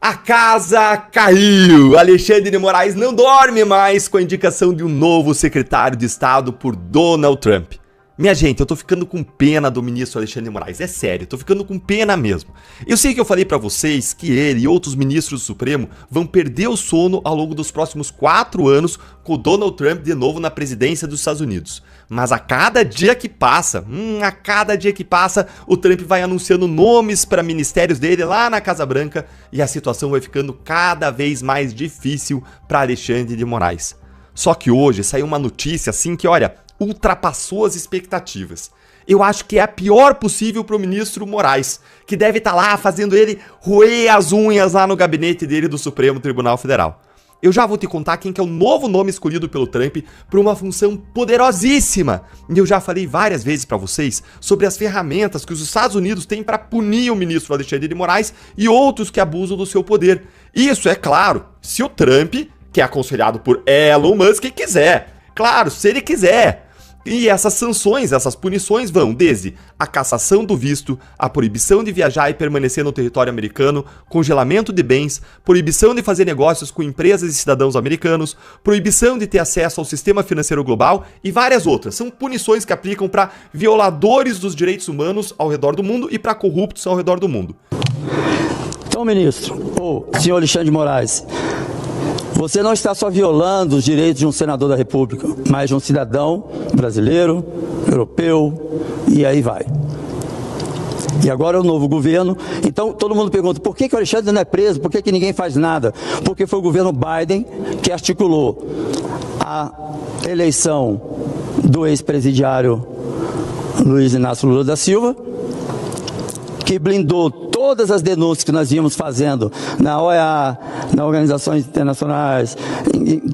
A casa caiu! Alexandre de Moraes não dorme mais com a indicação de um novo secretário de Estado por Donald Trump. Minha gente, eu tô ficando com pena do ministro Alexandre de Moraes, é sério, tô ficando com pena mesmo. Eu sei que eu falei pra vocês que ele e outros ministros do Supremo vão perder o sono ao longo dos próximos 4 anos com o Donald Trump de novo na presidência dos Estados Unidos. Mas a cada dia que passa, o Trump vai anunciando nomes para ministérios dele lá na Casa Branca e a situação vai ficando cada vez mais difícil para Alexandre de Moraes. Só que hoje saiu uma notícia assim que, olha, ultrapassou as expectativas. Eu acho que é a pior possível para o ministro Moraes, que deve estar lá fazendo ele roer as unhas lá no gabinete dele do Supremo Tribunal Federal. Eu já vou te contar quem que é o novo nome escolhido pelo Trump para uma função poderosíssima. E eu já falei várias vezes para vocês sobre as ferramentas que os Estados Unidos têm para punir o ministro Alexandre de Moraes e outros que abusam do seu poder. Isso, é claro, se o Trump, que é aconselhado por Elon Musk, quiser. Claro, se ele quiser. E essas sanções, essas punições vão desde a cassação do visto, a proibição de viajar e permanecer no território americano, congelamento de bens, proibição de fazer negócios com empresas e cidadãos americanos, proibição de ter acesso ao sistema financeiro global e várias outras. São punições que aplicam para violadores dos direitos humanos ao redor do mundo e para corruptos ao redor do mundo. Então, ministro, senhor Alexandre de Moraes, você não está só violando os direitos de um senador da República, mas de um cidadão brasileiro, europeu, e aí vai. E agora é o novo governo. Então todo mundo pergunta, por que o Alexandre não é preso? Por que ninguém faz nada? Porque foi o governo Biden que articulou a eleição do ex-presidiário Luiz Inácio Lula da Silva, que blindou todas as denúncias que nós íamos fazendo na OEA, nas organizações internacionais,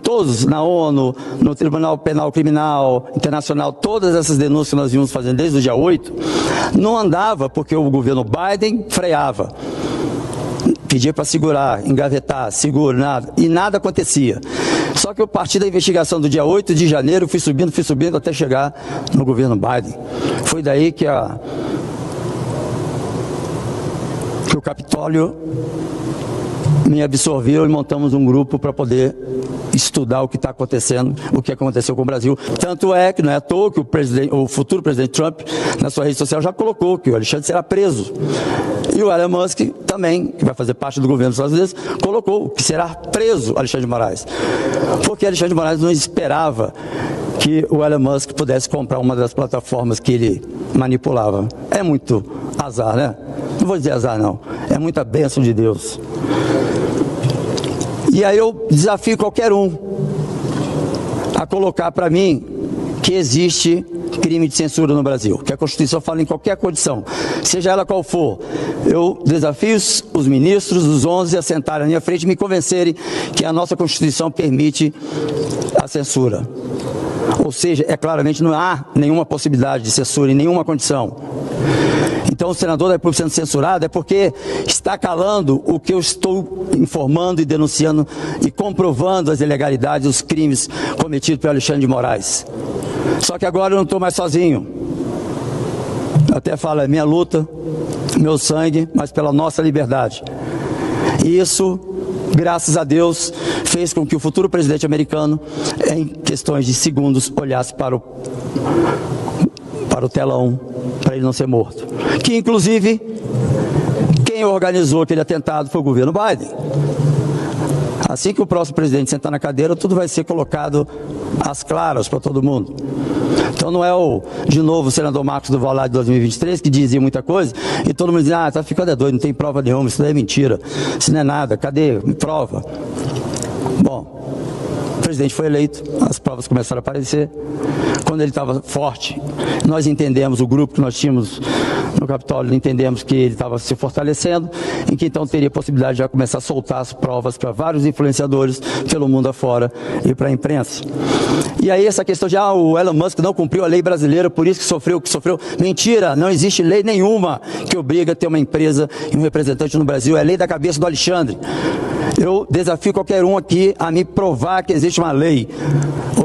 todos, na ONU, no Tribunal Penal Criminal Internacional, todas essas denúncias que nós íamos fazendo desde o dia 8, não andava porque o governo Biden freava. Pedia para segurar, engavetar, seguro, nada, e nada acontecia. Só que a partir da investigação do dia 8 de janeiro, fui subindo até chegar no governo Biden. Foi daí que o Capitólio me absorveu e montamos um grupo para poder estudar o que está acontecendo, o que aconteceu com o Brasil. Tanto é que não é à toa que o futuro presidente Trump, na sua rede social, já colocou que o Alexandre será preso. E o Elon Musk também, que vai fazer parte do governo dos Estados Unidos, colocou que será preso Alexandre de Moraes. Porque Alexandre de Moraes não esperava que o Elon Musk pudesse comprar uma das plataformas que ele manipulava. É muito azar, né? Não vou dizer azar, não. É muita bênção de Deus. E aí eu desafio qualquer um a colocar para mim que existe crime de censura no Brasil, que a Constituição fala em qualquer condição, seja ela qual for. Eu desafio os ministros, os 11, a sentarem à minha frente e me convencerem que a nossa Constituição permite a censura. Ou seja, claramente não há nenhuma possibilidade de censura em nenhuma condição. Então o senador da República sendo censurado é porque está calando o que eu estou informando e denunciando e comprovando as ilegalidades, os crimes cometidos pelo Alexandre de Moraes. Só que agora eu não estou mais sozinho. Eu até falo, é minha luta, meu sangue, mas pela nossa liberdade. E isso, graças a Deus, fez com que o futuro presidente americano, em questões de segundos, olhasse para o telão, para ele não ser morto. Que, inclusive, quem organizou aquele atentado foi o governo Biden. Assim que o próximo presidente sentar na cadeira, tudo vai ser colocado às claras para todo mundo. Então não é de novo o senador Marcos Duval lá de 2023 que dizia muita coisa e todo mundo dizia, tá ficando doido, não tem prova nenhuma, isso daí é mentira, isso não é nada, cadê prova? Bom, o presidente foi eleito, as provas começaram a aparecer. Quando ele estava forte, nós entendemos, o grupo que nós tínhamos no Capitólio, entendemos que ele estava se fortalecendo, em que então teria possibilidade de já começar a soltar as provas para vários influenciadores pelo mundo afora e para a imprensa. E aí essa questão de, o Elon Musk não cumpriu a lei brasileira, por isso que sofreu o que sofreu. Mentira, não existe lei nenhuma que obriga a ter uma empresa e um representante no Brasil, é lei da cabeça do Alexandre. Eu desafio qualquer um aqui a me provar que existe uma lei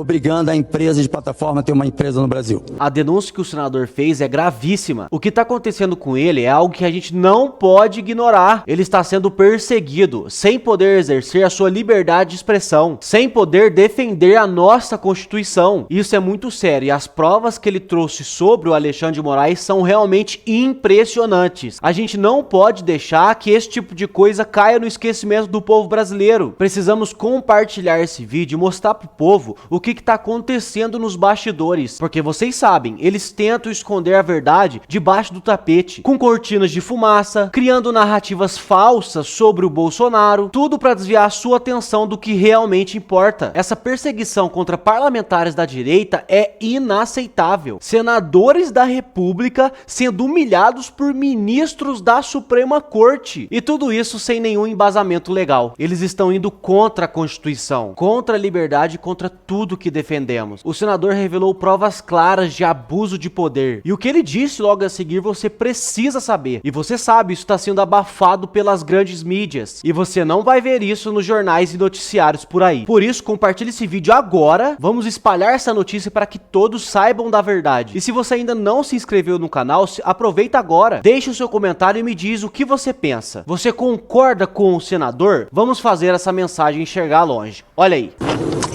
obrigando a empresa de plataforma a ter uma empresa no Brasil. A denúncia que o senador fez é gravíssima. O que está acontecendo com ele é algo que a gente não pode ignorar. Ele está sendo perseguido, sem poder exercer a sua liberdade de expressão, sem poder defender a nossa Constituição. Isso é muito sério e as provas que ele trouxe sobre o Alexandre de Moraes são realmente impressionantes. A gente não pode deixar que esse tipo de coisa caia no esquecimento do povo brasileiro. Precisamos compartilhar esse vídeo e mostrar pro povo o que está acontecendo nos bastidores, porque vocês sabem, eles tentam esconder a verdade debaixo do tapete, com cortinas de fumaça, criando narrativas falsas sobre o Bolsonaro, tudo para desviar a sua atenção do que realmente importa. Essa perseguição contra parlamentares da direita é inaceitável. Senadores da República sendo humilhados por ministros da Suprema Corte, e tudo isso sem nenhum embasamento legal. Eles estão indo contra a Constituição, contra a liberdade, contra tudo que defendemos. O senador revelou provas claras de abuso de poder, e o que ele disse logo a seguir você precisa saber, e você sabe, isso está sendo abafado pelas grandes mídias, e você não vai ver isso nos jornais e noticiários por aí. Por isso, compartilhe esse vídeo agora, vamos espalhar essa notícia para que todos saibam da verdade. E se você ainda não se inscreveu no canal, aproveita agora, deixe o seu comentário e me diz o que você pensa. Você concorda com o senador? Vamos fazer essa mensagem enxergar longe. Olha aí.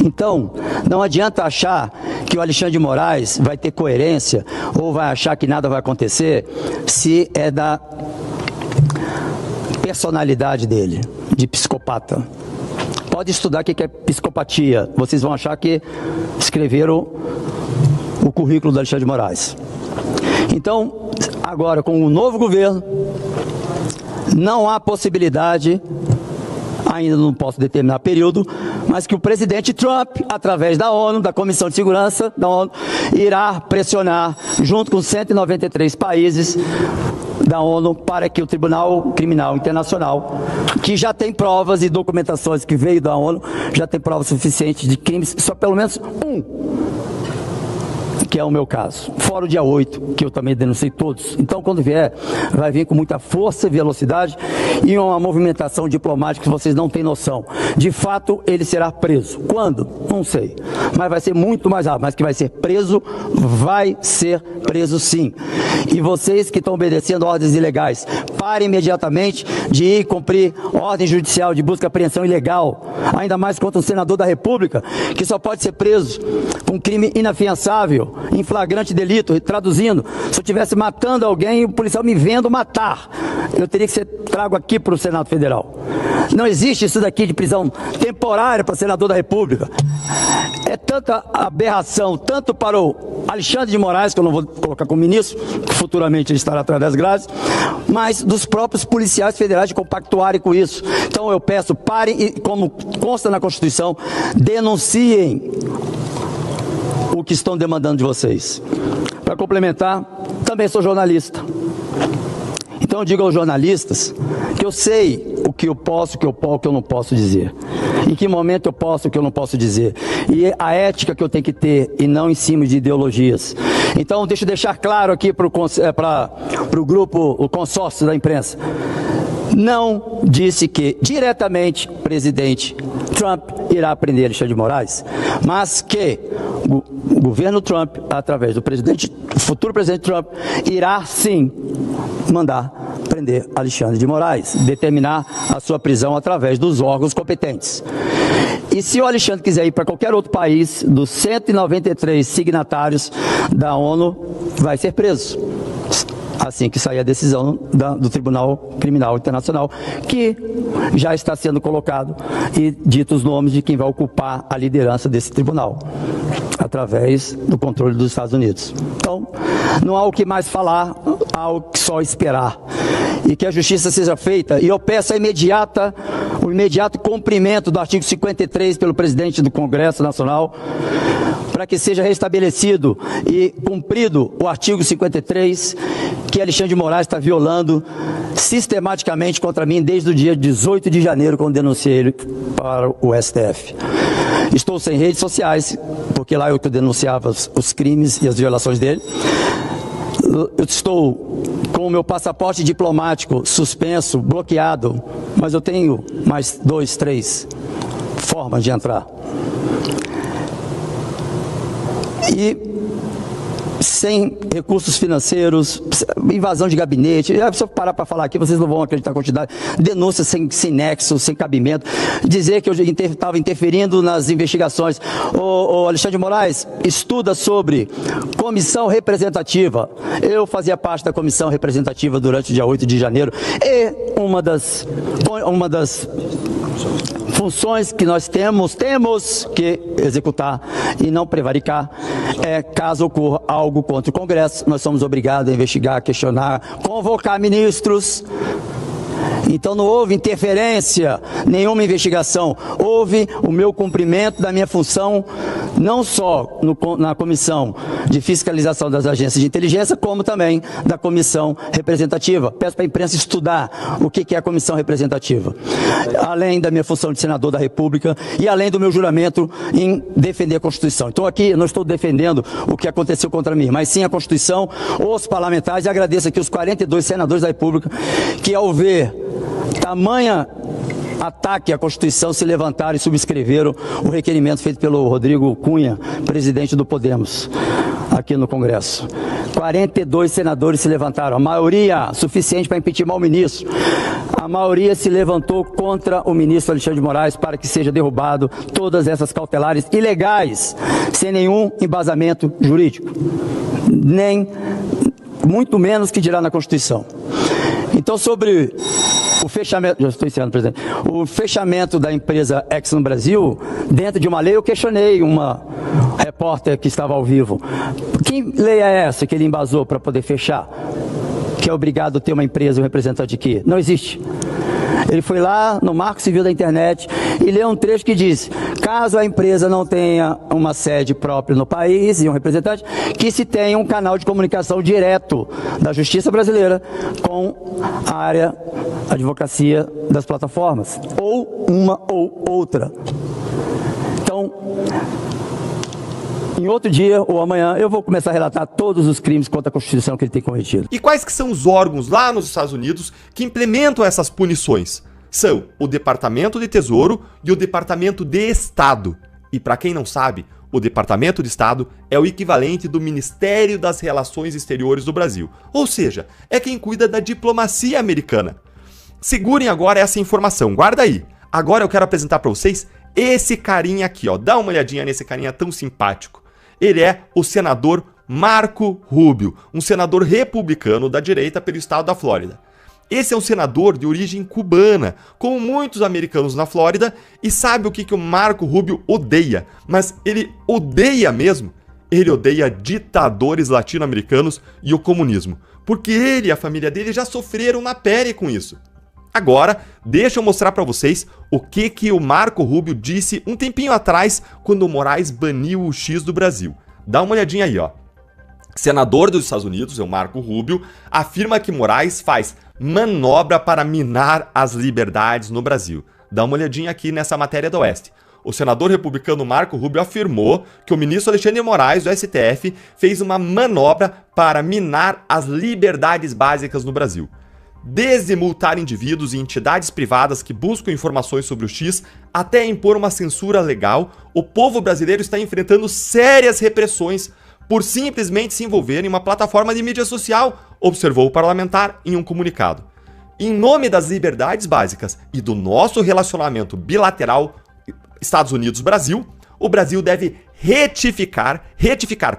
Então, não adianta achar que o Alexandre de Moraes vai ter coerência ou vai achar que nada vai acontecer se é da personalidade dele, de psicopata. Pode estudar o que é psicopatia. Vocês vão achar que escreveram o currículo do Alexandre de Moraes. Então, agora com o novo governo, não há possibilidade, ainda não posso determinar período, mas que o presidente Trump, através da ONU, da Comissão de Segurança da ONU, irá pressionar, junto com 193 países da ONU, para que o Tribunal Criminal Internacional, que já tem provas e documentações que veio da ONU, já tem provas suficientes de crimes, só pelo menos um, que é o meu caso, fora o dia 8, que eu também denunciei todos. Então, quando vier, vai vir com muita força e velocidade e uma movimentação diplomática que vocês não têm noção. De fato, ele será preso. Quando? Não sei. Mas vai ser muito mais rápido. Mas que vai ser preso, vai ser preso sim. E vocês que estão obedecendo ordens ilegais, parem imediatamente de ir cumprir ordem judicial de busca e apreensão ilegal, ainda mais contra um senador da República, que só pode ser preso com crime inafiançável, em flagrante delito. Traduzindo, se eu estivesse matando alguém e o policial me vendo matar, eu teria que ser trago aqui para o Senado Federal. Não existe isso daqui de prisão temporária para senador da República. É tanta aberração, tanto para o Alexandre de Moraes, que eu não vou colocar como ministro, que futuramente ele estará atrás das grades, mas dos próprios policiais federais de compactuarem com isso. Então eu peço, parem e, como consta na Constituição, denunciem o que estão demandando de vocês. Para complementar, também sou jornalista. Então eu digo aos jornalistas que eu sei o que eu posso, o que eu não posso dizer. Em que momento eu posso, o que eu não posso dizer. E a ética que eu tenho que ter, e não em cima de ideologias. Então deixa eu deixar claro aqui para o grupo, o consórcio da imprensa. Não disse que diretamente o presidente Trump irá prender Alexandre de Moraes, mas que o governo Trump, através do futuro presidente Trump, irá sim mandar prender Alexandre de Moraes, determinar a sua prisão através dos órgãos competentes. E se o Alexandre quiser ir para qualquer outro país, dos 193 signatários da ONU, vai ser preso. Assim que sair a decisão do Tribunal Criminal Internacional, que já está sendo colocado e dito os nomes de quem vai ocupar a liderança desse tribunal, através do controle dos Estados Unidos. Então, não há o que mais falar, há o que só esperar. E que a justiça seja feita, e eu peço o imediato cumprimento do artigo 53 pelo presidente do Congresso Nacional, para que seja restabelecido e cumprido o artigo 53, que Alexandre de Moraes está violando sistematicamente contra mim desde o dia 18 de janeiro, quando denunciei ele para o STF. Estou sem redes sociais, porque lá eu denunciava os crimes e as violações dele. Eu estou com o meu passaporte diplomático suspenso, bloqueado, mas eu tenho mais 2, 3 formas de entrar. e sem recursos financeiros, invasão de gabinete. Se eu parar para falar aqui, vocês não vão acreditar a quantidade. Denúncias sem nexo, sem cabimento. Dizer que eu estava interferindo nas investigações. O Alexandre de Moraes estuda sobre comissão representativa. Eu fazia parte da comissão representativa durante o dia 8 de janeiro. E uma das funções que nós temos que executar e não prevaricar caso ocorra algo contra o Congresso, nós somos obrigados a investigar, questionar, convocar ministros. Então não houve interferência, nenhuma investigação. Houve o meu cumprimento da minha função, não só na comissão de fiscalização das agências de inteligência, como também da comissão representativa. Peço para a imprensa estudar o que é a comissão representativa. Além da minha função de senador da República e além do meu juramento em defender a Constituição. Então aqui eu não estou defendendo o que aconteceu contra mim, mas sim a Constituição, os parlamentares, e agradeço aqui os 42 senadores da República que, ao ver tamanha ataque à Constituição, se levantaram e subscreveram o requerimento feito pelo Rodrigo Cunha, presidente do Podemos, aqui no Congresso. 42 senadores se levantaram, a maioria suficiente para impeachment o ministro. A maioria se levantou contra o ministro Alexandre de Moraes para que seja derrubado todas essas cautelares ilegais, sem nenhum embasamento jurídico, nem muito menos que dirá na Constituição. Então, sobre o fechamento, já estou encerrando, presidente, o fechamento da empresa Exxon no Brasil, dentro de uma lei, eu questionei uma repórter que estava ao vivo. Que lei é essa que ele embasou para poder fechar? Que é obrigado a ter uma empresa, um representante aqui? Não existe. Ele foi lá no Marco Civil da Internet e leu um trecho que diz: caso a empresa não tenha uma sede própria no país e um representante, que se tenha um canal de comunicação direto da Justiça brasileira com a área advocacia das plataformas, ou uma ou outra. Então, em outro dia ou amanhã, eu vou começar a relatar todos os crimes contra a Constituição que ele tem cometido. E quais que são os órgãos lá nos Estados Unidos que implementam essas punições? São o Departamento de Tesouro e o Departamento de Estado. E para quem não sabe, o Departamento de Estado é o equivalente do Ministério das Relações Exteriores do Brasil. Ou seja, é quem cuida da diplomacia americana. Segurem agora essa informação, guarda aí. Agora eu quero apresentar para vocês esse carinha aqui, ó. Dá uma olhadinha nesse carinha tão simpático. Ele é o senador Marco Rubio, um senador republicano da direita pelo estado da Flórida. Esse é um senador de origem cubana, como muitos americanos na Flórida, e sabe o que o Marco Rubio odeia? Mas ele odeia mesmo? Ele odeia ditadores latino-americanos e o comunismo, porque ele e a família dele já sofreram na pele com isso. Agora, deixa eu mostrar para vocês o que o Marco Rubio disse um tempinho atrás, quando o Moraes baniu o X do Brasil. Dá uma olhadinha aí, ó. Senador dos Estados Unidos, é o Marco Rubio, afirma que Moraes faz manobra para minar as liberdades no Brasil. Dá uma olhadinha aqui nessa matéria do Oeste. O senador republicano Marco Rubio afirmou que o ministro Alexandre de Moraes, do STF, fez uma manobra para minar as liberdades básicas no Brasil. Desde multar indivíduos e entidades privadas que buscam informações sobre o X, até impor uma censura legal, o povo brasileiro está enfrentando sérias repressões por simplesmente se envolver em uma plataforma de mídia social, observou o parlamentar em um comunicado. Em nome das liberdades básicas e do nosso relacionamento bilateral Estados Unidos-Brasil, o Brasil deve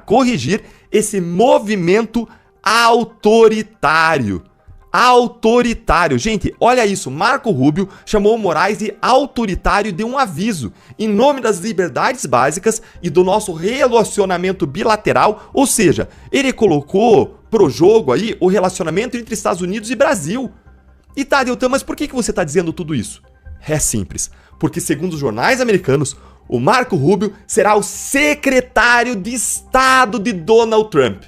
corrigir esse movimento autoritário. Autoritário. Gente, olha isso. Marco Rubio chamou o Moraes de autoritário e deu um aviso. Em nome das liberdades básicas e do nosso relacionamento bilateral, ou seja, ele colocou pro jogo aí o relacionamento entre Estados Unidos e Brasil. E tá, Deltan, mas por que você tá dizendo tudo isso? É simples. Porque segundo os jornais americanos, o Marco Rubio será o secretário de Estado de Donald Trump.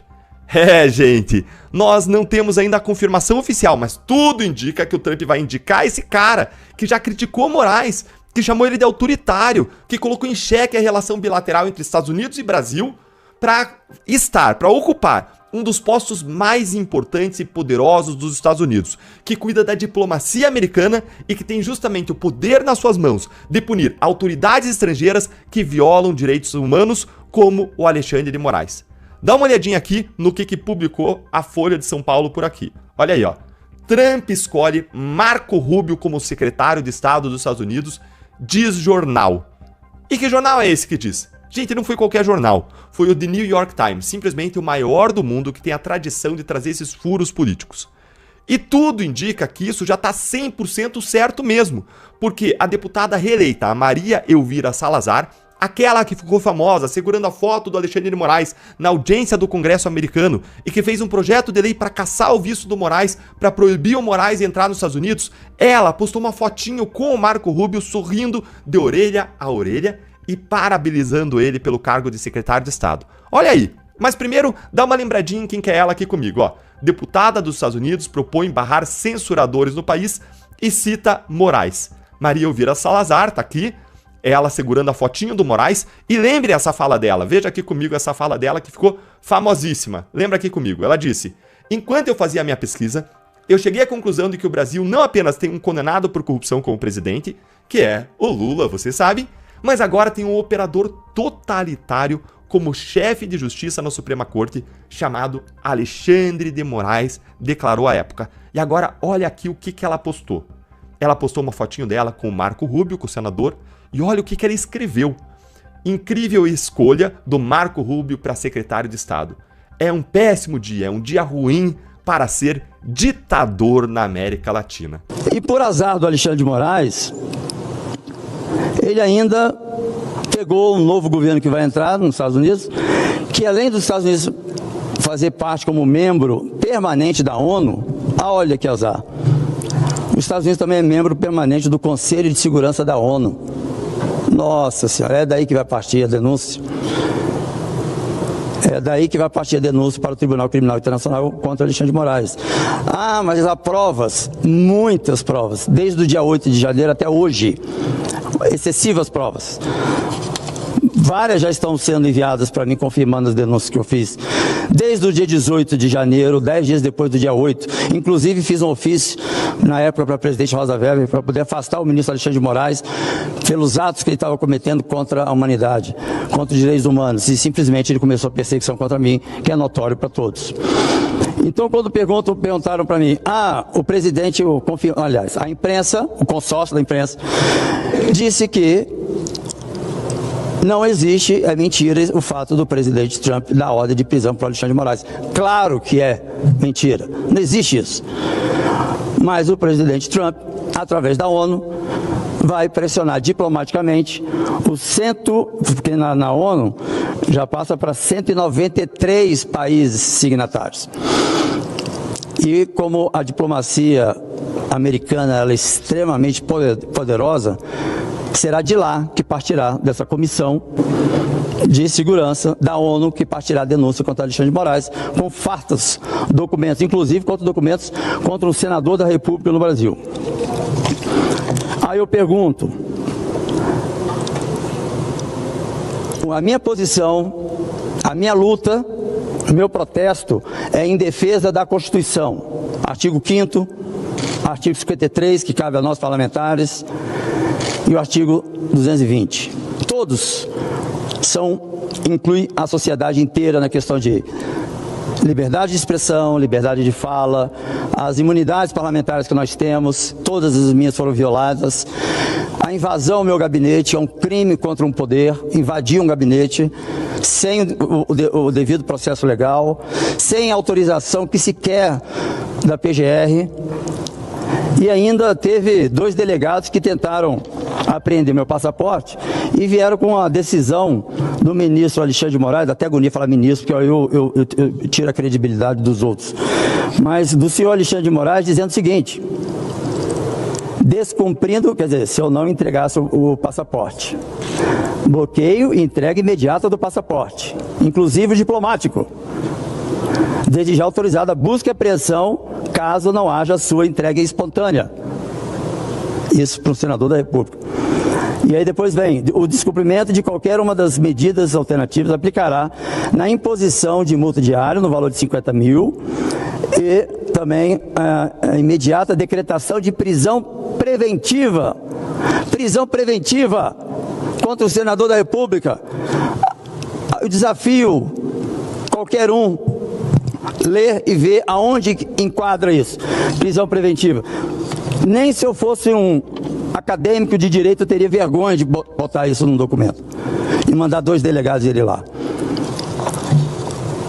É, gente, nós não temos ainda a confirmação oficial, mas tudo indica que o Trump vai indicar esse cara que já criticou Moraes, que chamou ele de autoritário, que colocou em xeque a relação bilateral entre Estados Unidos e Brasil, para ocupar um dos postos mais importantes e poderosos dos Estados Unidos, que cuida da diplomacia americana e que tem justamente o poder nas suas mãos de punir autoridades estrangeiras que violam direitos humanos, como o Alexandre de Moraes. Dá uma olhadinha aqui no que publicou a Folha de São Paulo por aqui. Olha aí, ó. Trump escolhe Marco Rubio como secretário de Estado dos Estados Unidos, diz jornal. E que jornal é esse que diz? Gente, não foi qualquer jornal, foi o The New York Times, simplesmente o maior do mundo que tem a tradição de trazer esses furos políticos. E tudo indica que isso já está 100% certo mesmo, porque a deputada reeleita, a Maria Elvira Salazar, aquela que ficou famosa segurando a foto do Alexandre de Moraes na audiência do Congresso americano e que fez um projeto de lei para caçar o visto do Moraes, para proibir o Moraes de entrar nos Estados Unidos, ela postou uma fotinho com o Marco Rubio sorrindo de orelha a orelha e parabenizando ele pelo cargo de secretário de Estado. Olha aí, mas primeiro dá uma lembradinha em quem que é ela aqui comigo, ó. Deputada dos Estados Unidos propõe barrar censuradores no país e cita Moraes. Maria Elvira Salazar tá aqui, ela segurando a fotinho do Moraes, e lembre essa fala dela, veja aqui comigo essa fala dela que ficou famosíssima. Lembra aqui comigo, ela disse: enquanto eu fazia a minha pesquisa, eu cheguei à conclusão de que o Brasil não apenas tem um condenado por corrupção como presidente, que é o Lula, você sabe, mas agora tem um operador totalitário como chefe de justiça na Suprema Corte, chamado Alexandre de Moraes, declarou à época. E agora olha aqui o que ela postou. Ela postou uma fotinho dela com o Marco Rubio, com o senador, e olha o que ela escreveu. Incrível escolha do Marco Rubio para secretário de Estado. É um péssimo dia, é um dia ruim para ser ditador na América Latina. E por azar do Alexandre de Moraes, ele ainda pegou um novo governo que vai entrar nos Estados Unidos, que além dos Estados Unidos fazer parte como membro permanente da ONU, olha que azar, os Estados Unidos também é membro permanente do Conselho de Segurança da ONU. Nossa Senhora, é daí que vai partir a denúncia. É daí que vai partir a denúncia para o Tribunal Criminal Internacional contra Alexandre de Moraes. Ah, mas há provas, muitas provas, desde o dia 8 de janeiro até hoje. Excessivas provas. Várias já estão sendo enviadas para mim, confirmando as denúncias que eu fiz. Desde o dia 18 de janeiro, 10 dias depois do dia 8. Inclusive fiz um ofício, na época, para a presidente Rosa Weber, para poder afastar o ministro Alexandre de Moraes pelos atos que ele estava cometendo contra a humanidade, contra os direitos humanos. E simplesmente ele começou a perseguição contra mim, que é notório para todos. Então, quando perguntaram para mim, o presidente, aliás, a imprensa, o consórcio da imprensa, disse que não existe, é mentira o fato do presidente Trump dar ordem de prisão para o Alexandre de Moraes. Claro que é mentira, não existe isso. Mas o presidente Trump, através da ONU, vai pressionar diplomaticamente porque na ONU já passa para 193 países signatários. E como a diplomacia americana ela é extremamente poderosa, será de lá que partirá dessa comissão de segurança da ONU que partirá a denúncia contra Alexandre de Moraes, com fartos documentos, inclusive documentos contra um senador da República no Brasil. Aí eu pergunto, a minha posição, a minha luta, o meu protesto é em defesa da Constituição, artigo 5º, artigo 53, que cabe a nós parlamentares, e o artigo 220. Todos incluem a sociedade inteira na questão de liberdade de expressão, liberdade de fala, as imunidades parlamentares que nós temos, todas as minhas foram violadas. A invasão ao meu gabinete é um crime contra um poder, invadir um gabinete sem o devido processo legal, sem autorização que sequer da PGR. E ainda teve 2 delegados que tentaram apreender meu passaporte e vieram com a decisão do ministro Alexandre de Moraes, até agonia falar ministro, porque eu tiro a credibilidade dos outros, mas do senhor Alexandre de Moraes dizendo o seguinte: descumprindo, quer dizer, se eu não entregasse o passaporte, bloqueio e entrega imediata do passaporte, inclusive diplomático, desde já autorizada a busca e apreensão caso não haja sua entrega espontânea. Isso para o senador da República. E aí depois vem, o descumprimento de qualquer uma das medidas alternativas aplicará na imposição de multa diária no valor de 50 mil e também a imediata decretação de prisão preventiva contra o senador da República. Eu desafio qualquer um ler e ver aonde enquadra isso, prisão preventiva. Nem se eu fosse um acadêmico de direito eu teria vergonha de botar isso num documento e mandar 2 delegados irem lá.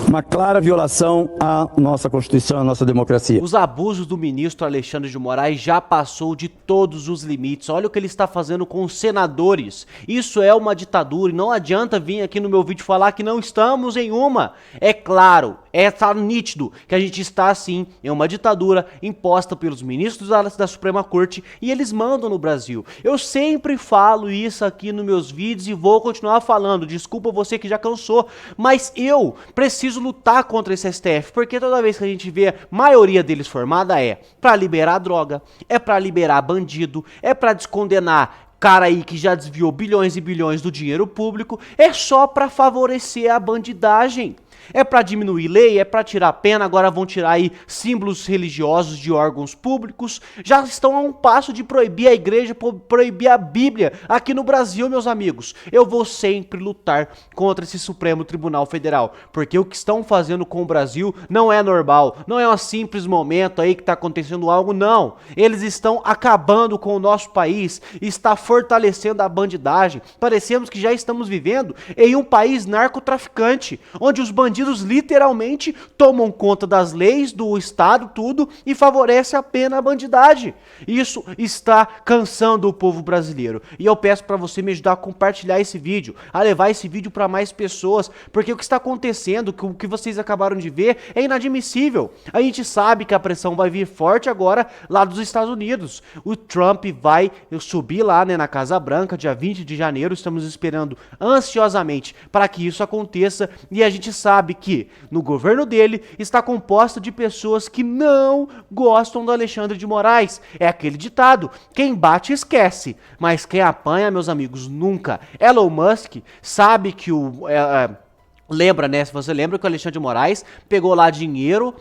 Uma clara violação à nossa Constituição, à nossa democracia. Os abusos do ministro Alexandre de Moraes já passou de todos os limites. Olha o que ele está fazendo com os senadores. Isso é uma ditadura e não adianta vir aqui no meu vídeo falar que não estamos em uma. É claro, tá nítido que a gente está sim em uma ditadura imposta pelos ministros da Suprema Corte e eles mandam no Brasil. Eu sempre falo isso aqui nos meus vídeos e vou continuar falando. Desculpa você que já cansou, mas eu preciso lutar contra esse STF, porque toda vez que a gente vê a maioria deles formada é pra liberar droga, é pra liberar bandido, é pra descondenar cara aí que já desviou bilhões e bilhões do dinheiro público, é só pra favorecer a bandidagem. É para diminuir lei, é para tirar pena, agora vão tirar aí símbolos religiosos de órgãos públicos. Já estão a um passo de proibir a igreja, proibir a Bíblia aqui no Brasil, meus amigos. Eu vou sempre lutar contra esse Supremo Tribunal Federal, porque o que estão fazendo com o Brasil não é normal, não é um simples momento aí que está acontecendo algo, não. Eles estão acabando com o nosso país, está fortalecendo a bandidagem. Parecemos que já estamos vivendo em um país narcotraficante, onde os bandidos literalmente tomam conta das leis do Estado, tudo, e favorece apenas a bandidagem. Isso está cansando o povo brasileiro. E eu peço para você me ajudar a compartilhar esse vídeo, a levar esse vídeo para mais pessoas, porque o que está acontecendo, o que vocês acabaram de ver, é inadmissível. A gente sabe que a pressão vai vir forte agora lá dos Estados Unidos. O Trump vai subir lá, né, na Casa Branca, dia 20 de janeiro, estamos esperando ansiosamente para que isso aconteça, e a gente sabe que no governo dele está composto de pessoas que não gostam do Alexandre de Moraes. É aquele ditado, quem bate esquece, mas quem apanha, meus amigos, nunca. Elon Musk sabe que lembra, né? Se você lembra que o Alexandre de Moraes pegou lá dinheiro,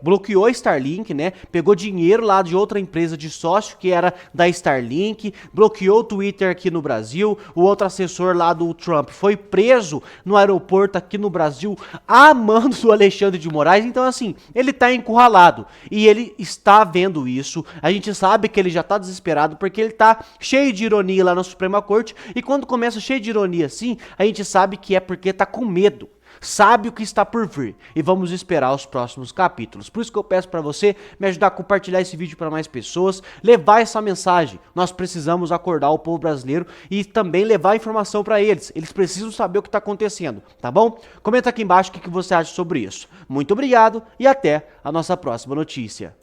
bloqueou a Starlink, né? Pegou dinheiro lá de outra empresa de sócio que era da Starlink, bloqueou o Twitter aqui no Brasil, o outro assessor lá do Trump foi preso no aeroporto aqui no Brasil a mando do Alexandre de Moraes. Então assim, ele tá encurralado e ele está vendo isso. A gente sabe que ele já tá desesperado porque ele tá cheio de ironia lá na Suprema Corte, e quando começa cheio de ironia assim, a gente sabe que é porque tá com medo. Sabe o que está por vir e vamos esperar os próximos capítulos. Por isso que eu peço para você me ajudar a compartilhar esse vídeo para mais pessoas, levar essa mensagem. Nós precisamos acordar o povo brasileiro e também levar a informação para eles. Eles precisam saber o que está acontecendo, tá bom? Comenta aqui embaixo o que você acha sobre isso. Muito obrigado e até a nossa próxima notícia.